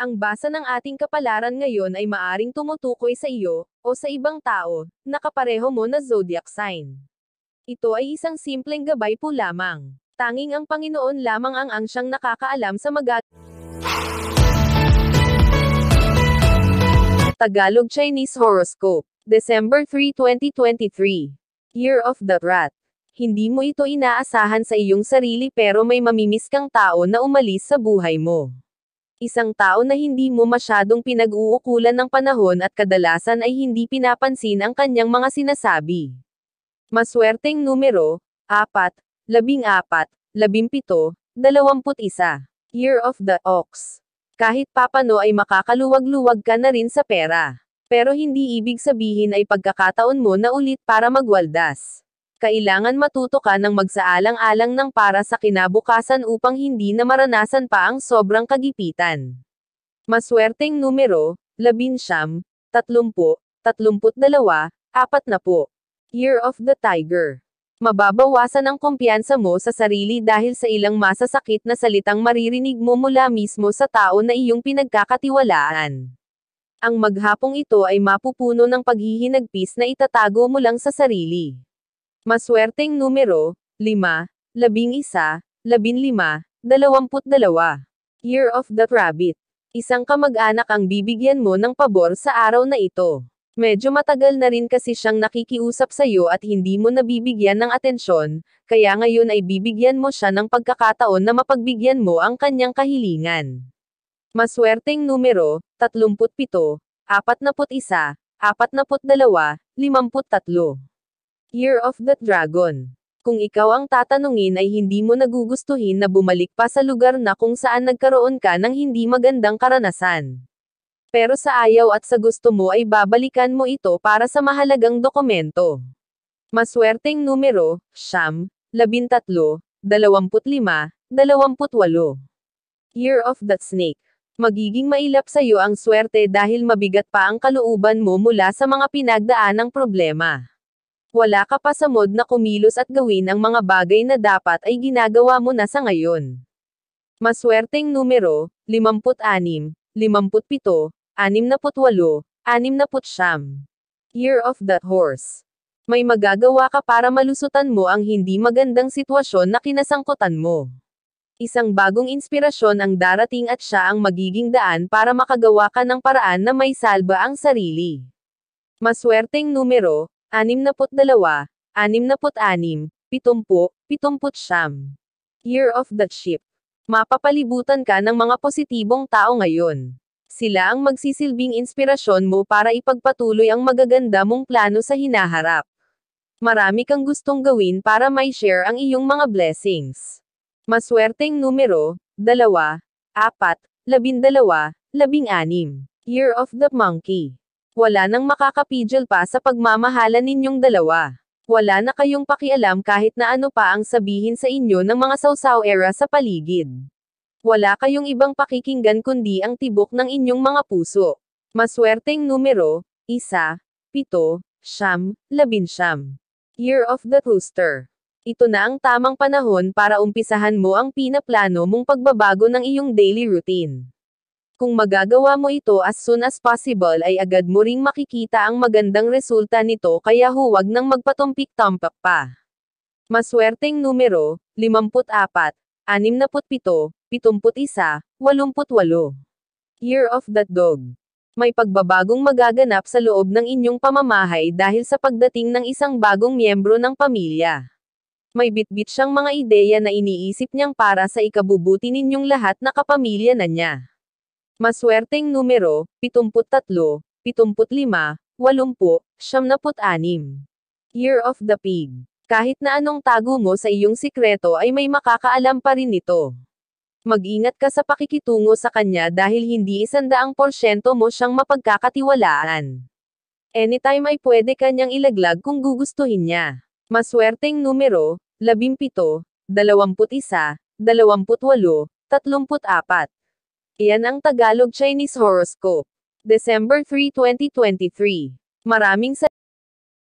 Ang basa ng ating kapalaran ngayon ay maaring tumutukoy sa iyo, o sa ibang tao, na kapareho mo na zodiac sign. Ito ay isang simpleng gabay po lamang. Tanging ang Panginoon lamang ang siyang nakakaalam sa Tagalog Chinese Horoscope. December 3, 2023. Year of the Rat. Hindi mo ito inaasahan sa iyong sarili pero may mamimiss kang tao na umalis sa buhay mo. Isang tao na hindi mo masyadong pinag-uukulan ng panahon at kadalasan ay hindi pinapansin ang kanyang mga sinasabi. Maswerteng numero, 4, 14, 17, 21. Year of the Ox. Kahit papano ay makakaluwag-luwag ka na rin sa pera. Pero hindi ibig sabihin ay pagkakataon mo na ulit para magwaldas. Kailangan matuto ka ng magsaalang-alang ng para sa kinabukasan upang hindi na maranasan pa ang sobrang kagipitan. Maswerteng numero, 19, 30, 32, 40. Year of the Tiger. Mababawasan ang kumpiyansa mo sa sarili dahil sa ilang masasakit na salitang maririnig mo mula mismo sa tao na iyong pinagkakatiwalaan. Ang maghapong ito ay mapupuno ng paghihinagpis na itatago mo lang sa sarili. Maswerteng numero, 5, 11, 15, 22. Year of the Rabbit. Isang kamag-anak ang bibigyan mo ng pabor sa araw na ito. Medyo matagal na rin kasi siyang nakikiusap sa iyo at hindi mo nabibigyan ng atensyon, kaya ngayon ay bibigyan mo siya ng pagkakataon na mapagbigyan mo ang kanyang kahilingan. Maswerteng numero, 37, 41, 42, 53. Year of the Dragon. Kung ikaw ang tatanungin ay hindi mo nagugustuhin na bumalik pa sa lugar na kung saan nagkaroon ka ng hindi magandang karanasan. Pero sa ayaw at sa gusto mo ay babalikan mo ito para sa mahalagang dokumento. Maswerteng numero, 9, 13, 25, 28. Year of the Snake. Magiging mailap sa iyo ang swerte dahil mabigat pa ang kalooban mo mula sa mga pinagdaanang problema. Wala ka pa sa mod na kumilos at gawin ang mga bagay na dapat ay ginagawa mo na sa ngayon. Maswerteng numero, 56, 57, 68, 69. Year of the Horse. May magagawa ka para malusutan mo ang hindi magandang sitwasyon na kinasangkutan mo. Isang bagong inspirasyon ang darating at siya ang magiging daan para makagawa ka ng paraan na may salba ang sarili. Maswerteng numero, 62, 66, 70, 70. Year of the Sheep. Mapapalibutan ka ng mga positibong tao ngayon. Sila ang magsisilbing inspirasyon mo para ipagpatuloy ang magaganda mong plano sa hinaharap. Marami kang gustong gawin para may share ang iyong mga blessings. Maswerteng numero, 2, 4, 12, 16. Year of the Monkey. Wala nang makakapigil pa sa pagmamahalan ninyong dalawa. Wala na kayong pakialam kahit na ano pa ang sabihin sa inyo ng mga sawsaw-era sa paligid. Wala kayong ibang pakikinggan kundi ang tibok ng inyong mga puso. Maswerteng numero, 1, 7, 9, 11. Year of the Rooster. Ito na ang tamang panahon para umpisahan mo ang pinaplano mong pagbabago ng iyong daily routine. Kung magagawa mo ito as soon as possible ay agad mo ring makikita ang magandang resulta nito kaya huwag nang magpatumpik-tampak pa. Maswerteng numero, 54, 67, 71, 88. Year of the Dog. May pagbabagong magaganap sa loob ng inyong pamamahay dahil sa pagdating ng isang bagong miyembro ng pamilya. May bitbit siyang mga ideya na iniisip niyang para sa ikabubuti ninyong lahat na kapamilya na niya. Maswerteng numero, 73, 75, 80, 76. Year of the Pig. Kahit na anong tago mo sa iyong sikreto ay may makakaalam pa rin nito. Mag-ingat ka sa pakikitungo sa kanya dahil hindi 100% mo siyang mapagkakatiwalaan. Anytime ay pwede kanyang ilaglag kung gugustuhin niya. Maswerteng numero, 17, 21, 28, 34. Iyan ang Tagalog Chinese Horoscope. December 3, 2023. Maraming salamat.